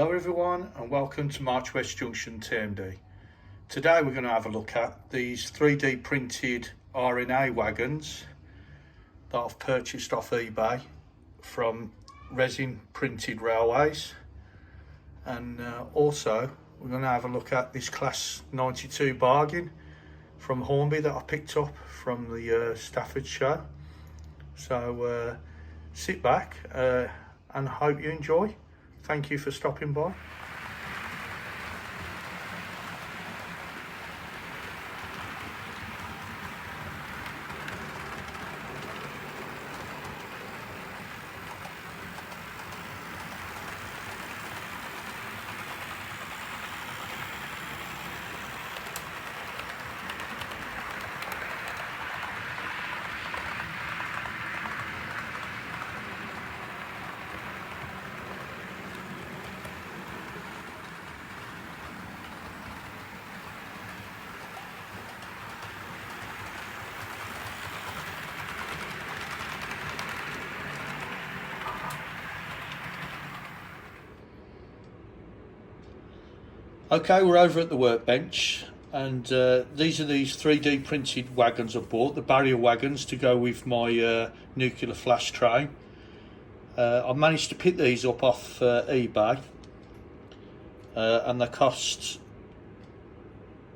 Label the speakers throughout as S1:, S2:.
S1: Hello everyone and welcome to March West Junction TMD. Today we're going to have a look at these 3D printed RNA wagons that I've purchased off eBay from Resin Printed Railways, and also we're going to have a look at this Class 92 bargain from Hornby that I picked up from the Stafford show. So sit back and hope you enjoy. Thank you for stopping by. Okay, we're over at the workbench, and these are these 3D printed wagons I bought, the barrier wagons, to go with my nuclear flash train. I managed to pick these up off eBay, and they cost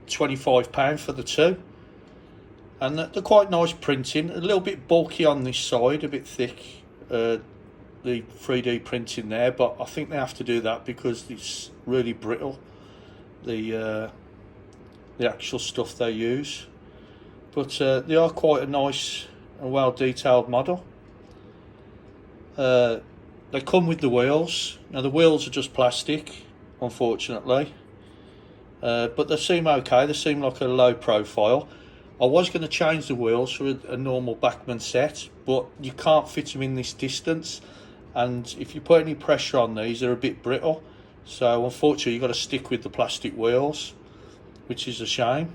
S1: £25 for the two, and they're quite nice printing. A little bit bulky on this side, a bit thick, the 3D printing there, but I think they have to do that because it's really brittle, the actual stuff they use. But they are quite a nice and well detailed model. They come with the wheels. Now the wheels are just plastic, unfortunately, but they seem okay. They seem like a low profile. I was going to change the wheels for a normal Bachmann set, but you can't fit them in this distance, and if you put any pressure on these, they're a bit brittle. So unfortunately you've got to stick with the plastic wheels, which is a shame.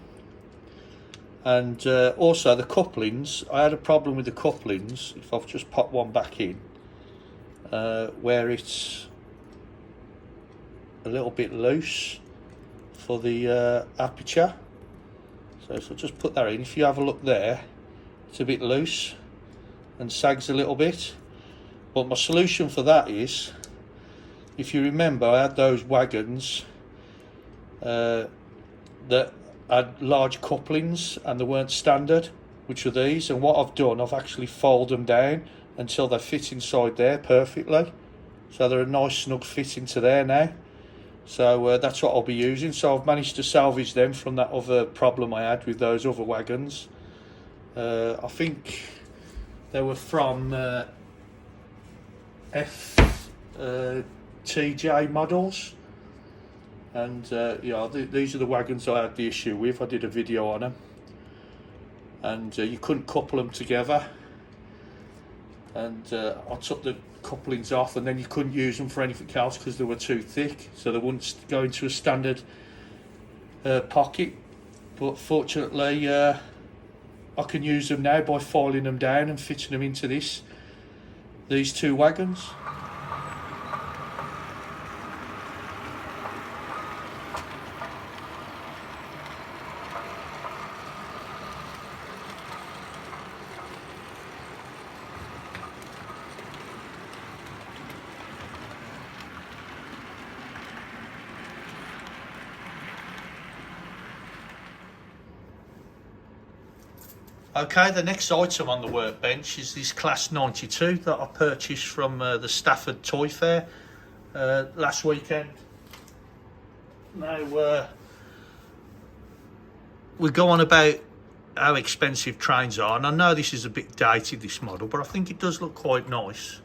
S1: And also the couplings, I had a problem with the couplings. If I've just popped one back in, where it's a little bit loose for the aperture. So just put that in. If you have a look there, it's a bit loose and sags a little bit. But my solution for that is, if you remember, I had those wagons that had large couplings and they weren't standard, which are these. And what I've done, I've actually folded them down until they fit inside there perfectly. So they're a nice snug fit into there now. So that's what I'll be using. So I've managed to salvage them from that other problem I had with those other wagons. I think they were from TJ models, and these are the wagons I had the issue with. I did a video on them, and you couldn't couple them together, and I took the couplings off, and then you couldn't use them for anything else because they were too thick, so they wouldn't go into a standard pocket. But fortunately I can use them now by filing them down and fitting them into these two wagons. Okay, the next item on the workbench is this Class 92 that I purchased from the Stafford Toy Fair last weekend. Now, we go on about how expensive trains are, and I know this is a bit dated, this model, but I think it does look quite nice.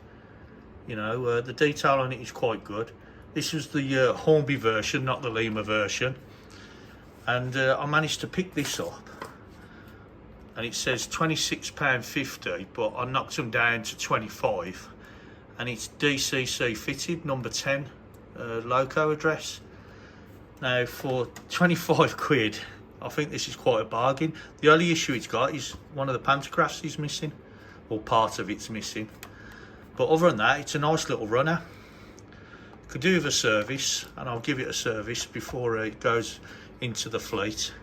S1: You know, the detail on it is quite good. This was the Hornby version, not the Lima version, and I managed to pick this up. And it says £26.50, but I knocked them down to 25, and it's DCC fitted, number 10, loco address. Now for 25 quid, I think this is quite a bargain. The only issue it's got is one of the pantographs is missing, or part of it's missing. But other than that, it's a nice little runner. could do with a service, and I'll give it a service before it goes into the fleet.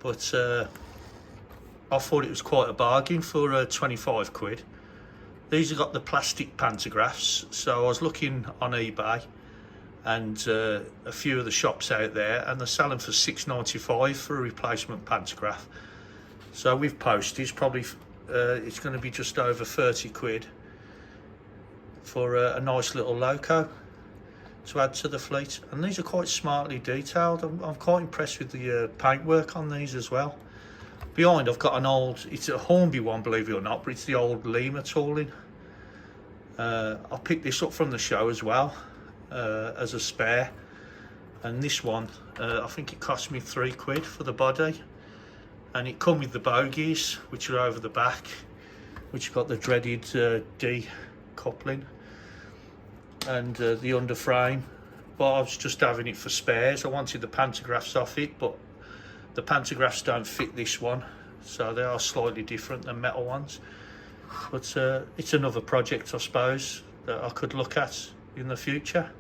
S1: But I thought it was quite a bargain for 25 quid. These have got the plastic pantographs, so I was looking on eBay and a few of the shops out there, and they're selling for £6.95 for a replacement pantograph. So with postage, probably it's going to be just over 30 quid for a nice little loco to add to the fleet. And these are quite smartly detailed. I'm quite impressed with the paintwork on these as well. Behind I've got an old, it's a Hornby one, believe it or not, but it's the old Lima tooling. I picked this up from the show as well as a spare, and this one I think it cost me 3 quid for the body, and it come with the bogies which are over the back, which have got the dreaded D coupling and the underframe. But I was just having it for spares. I wanted the pantographs off it, but the pantographs don't fit this one, so they are slightly different than metal ones. But it's another project, I suppose, that I could look at in the future.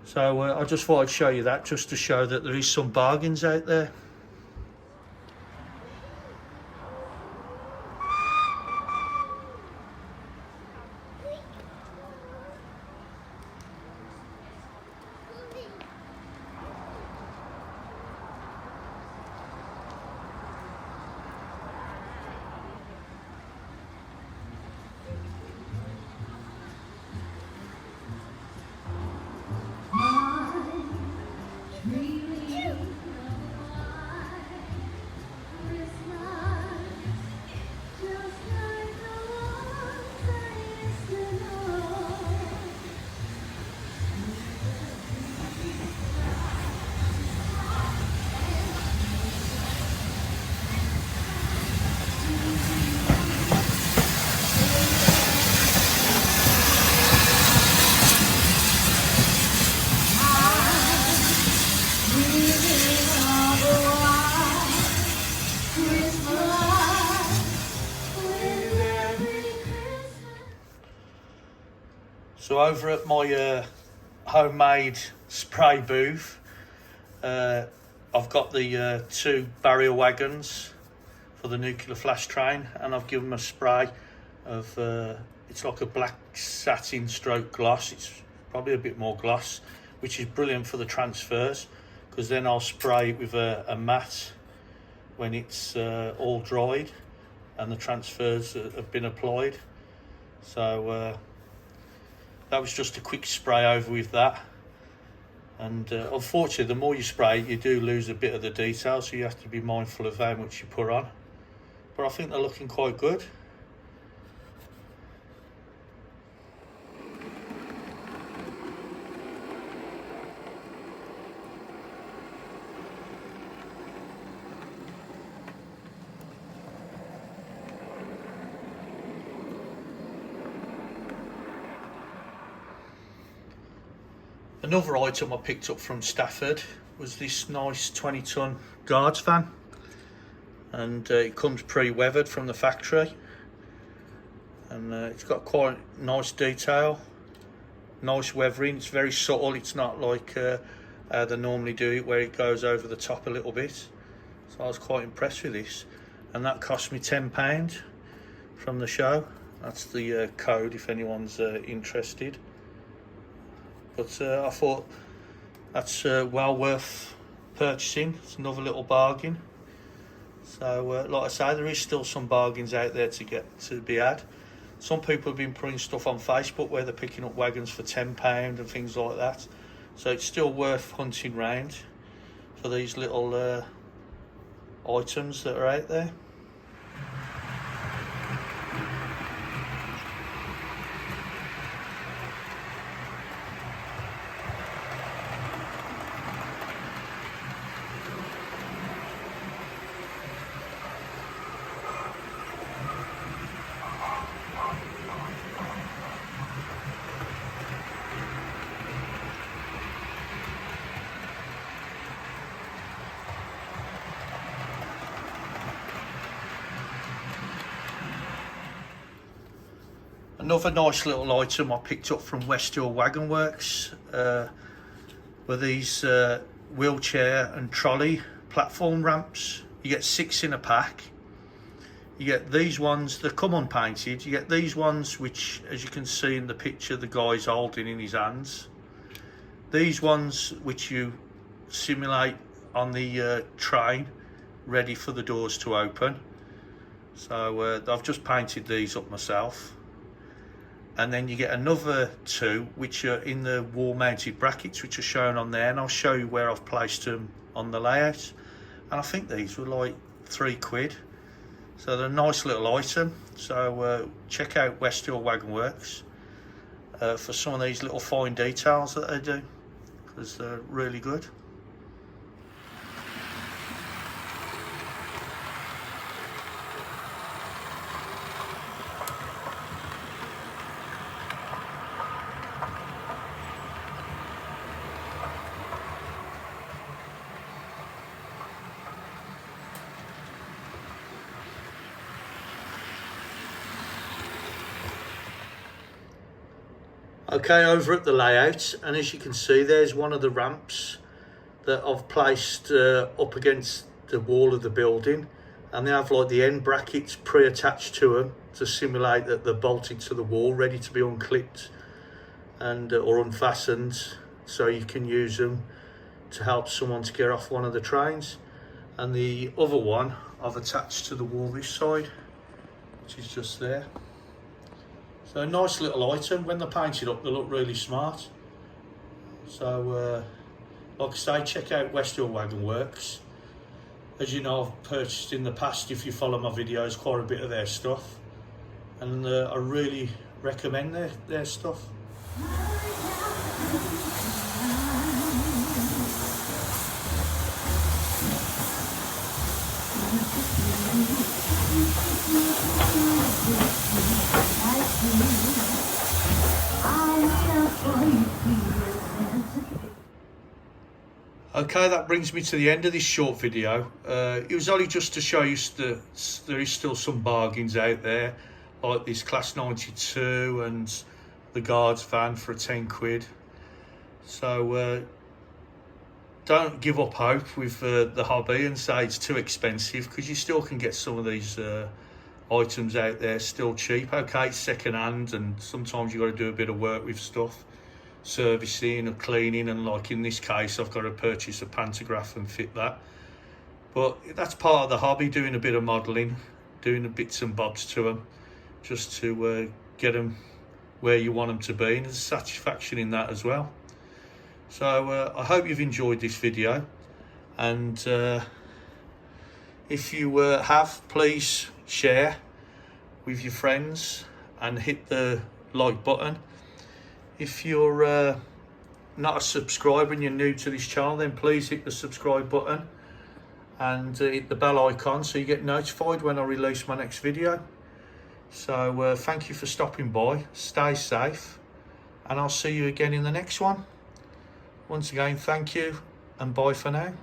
S1: So I just thought I'd show you that, just to show that there is some bargains out there. So over at my homemade spray booth, I've got the 2 barrier wagons for the nuclear flash train, and I've given them a spray of, it's like a black satin stroke gloss. It's probably a bit more gloss, which is brilliant for the transfers, because then I'll spray it with a matte when it's all dried and the transfers have been applied. So that was just a quick spray over with that. And unfortunately, the more you spray, you do lose a bit of the detail, so you have to be mindful of how much you put on. But I think they're looking quite good. Another item I picked up from Stafford was this nice 20-ton guards van, and it comes pre-weathered from the factory, and it's got quite nice detail, nice weathering. It's very subtle, it's not like how they normally do it, where it goes over the top a little bit. So I was quite impressed with this, and that cost me £10 from the show. That's the code if anyone's interested. But I thought that's well worth purchasing. It's another little bargain. So like I say, there is still some bargains out there to be had. Some people have been putting stuff on Facebook where they're picking up wagons for £10 and things like that. So it's still worth hunting round for these little items that are out there. Another nice little item I picked up from West Hill Wagon Works were these wheelchair and trolley platform ramps. You get 6 in a pack. You get these ones that come unpainted. You get these ones which, as you can see in the picture, the guy's holding in his hands. These ones which you simulate on the train, ready for the doors to open. So I've just painted these up myself. And then you get another 2 which are in the wall mounted brackets, which are shown on there, and I'll show you where I've placed them on the layout. And I think these were like £3. So they're a nice little item. So check out West Hill Wagon Works for some of these little fine details that they do, because they're really good. Okay, over at the layout, and as you can see, there's one of the ramps that I've placed up against the wall of the building, and they have like the end brackets pre-attached to them to simulate that they're bolted to the wall, ready to be unclipped and or unfastened, so you can use them to help someone to get off one of the trains. And the other one I've attached to the wall this side, which is just there. So a nice little item. When they're painted up, they look really smart. So like I say, check out West Hill Wagon Works. As you know, I've purchased in the past, if you follow my videos, quite a bit of their stuff, and I really recommend their stuff. Okay, that brings me to the end of this short video. It was only just to show you that there is still some bargains out there, like this Class 92 and the Guards van for £10. So don't give up hope with the hobby and say it's too expensive, because you still can get some of these items out there still cheap. Okay, it's second hand, and sometimes you've got to do a bit of work with stuff, servicing or cleaning, and like in this case I've got to purchase a pantograph and fit that. But that's part of the hobby, doing a bit of modelling, doing the bits and bobs to them, just to get them where you want them to be, and there's satisfaction in that as well. So I hope you've enjoyed this video, and if you have, please share with your friends and hit the like button. If you're not a subscriber and you're new to this channel, then please hit the subscribe button and hit the bell icon so you get notified when I release my next video. So thank you for stopping by, stay safe, and I'll see you again in the next one. Once again, thank you and bye for now.